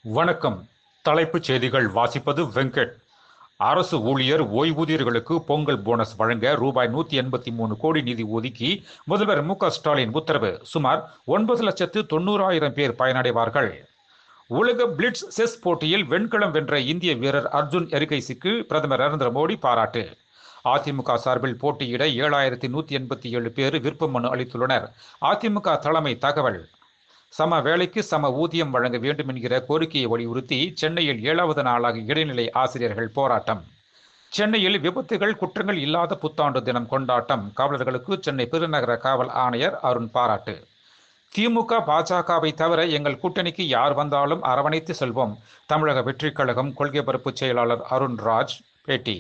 வணக்கம். தலைப்புச் செய்திகள் வாசிப்பது வெங்கட். அரசு ஊழியர் ஓய்வூதியர்களுக்கு பொங்கல் போனஸ் வழங்க ரூபாய் 183 கோடி நிதி ஒதுக்கி முதல்வர் மு.க.ஸ்டாலின் உத்தரவு. சுமார் 9,90,000 பேர் பயனடைவார்கள். உலக பிளிட்ஸ் செஸ் போட்டியில் வெண்கலம் வென்ற இந்திய வீரர் அர்ஜுன் எரிகைசிக்கு பிரதமர் நரேந்திர மோடி பாராட்டு. அதிமுக சார்பில் போட்டியிட 7,187 பேர் விருப்ப மனு அளித்துள்ளனர். அதிமுக தலைமை தகவல். சம வேலைக்கு சம ஊதியம் வழங்க வேண்டும் என்கிற கோரிக்கையை வலியுறுத்தி சென்னையில் 7வது நாளாக இடைநிலை ஆசிரியர்கள் போராட்டம். சென்னையில் விபத்துகள் குற்றங்கள் இல்லாத புத்தாண்டு தினம் கொண்டாட்டம். காவலர்களுக்கு சென்னை பெருநகர காவல் ஆணையர் அருண் பாராட்டு. திமுக பாஜகவை தவிர எங்கள் கூட்டணிக்கு யார் வந்தாலும் அரவணைத்து செல்வோம். தமிழக வெற்றிக் கழகம் கொள்கை பரப்பு செயலாளர் அருண்ராஜ் பேட்டி.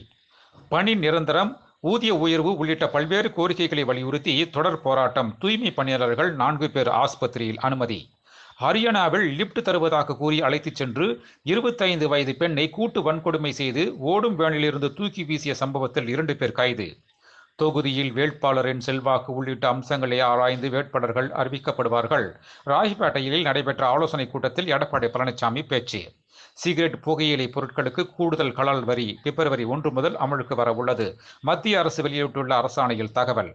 பணி நிரந்தரம், ஊதிய உயர்வு உள்ளிட்ட பல்வேறு கோரிக்கைகளை வலியுறுத்தி தொடர் போராட்டம். தூய்மை பணியாளர்கள் 4 பேர் ஆஸ்பத்திரியில் அனுமதி. ஹரியானாவில் லிப்ட் தருவதாக கூறி அழைத்துச் சென்று 25 வயது பெண்ணை கூட்டு வன்கொடுமை செய்து ஓடும் வேனிலிருந்து தூக்கி வீசிய சம்பவத்தில் 2 பேர் கைது. தொகுதியில் வேட்பாளரின் செல்வாக்கு உள்ளிட்ட அம்சங்களை ஆராய்ந்து வேட்பாளர்கள் அறிவிக்கப்படுவார்கள். ராயப்பேட்டையில் நடைபெற்ற ஆலோசனைக் கூட்டத்தில் எடப்பாடி பழனிசாமி பேச்சு. சிகரெட், புகையிலை பொருட்களுக்கு கூடுதல் கலால் வரி பிப்ரவரி 1 முதல் அமலுக்கு வர உள்ளது. மத்திய அரசு வெளியிட்டுள்ள அரசாணையில் தகவல்.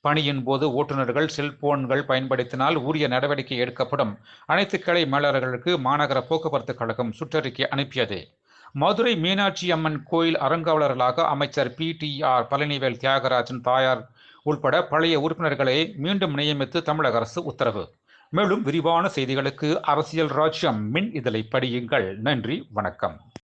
பணியின் போது ஓட்டுநர்கள் செல்போன்கள் பயன்படுத்தினால் உரிய நடவடிக்கை எடுக்கப்படும். அனைத்து கிளை மேலாளர்களுக்கு மாநகர போக்குவரத்து கழகம் சுற்றறிக்கை அனுப்பியது. மதுரை மீனாட்சி அம்மன் கோயில் அறங்காவலர்களாக அமைச்சர் PTR பழனிவேல் தியாகராஜன் தாயார் உட்பட பழைய உறுப்பினர்களை மீண்டும் நியமித்து தமிழக அரசு உத்தரவு. மேலும் விரிவான செய்திகளுக்கு அரசியல் ராஜ்யம் மின் இதழை படியுங்கள். நன்றி, வணக்கம்.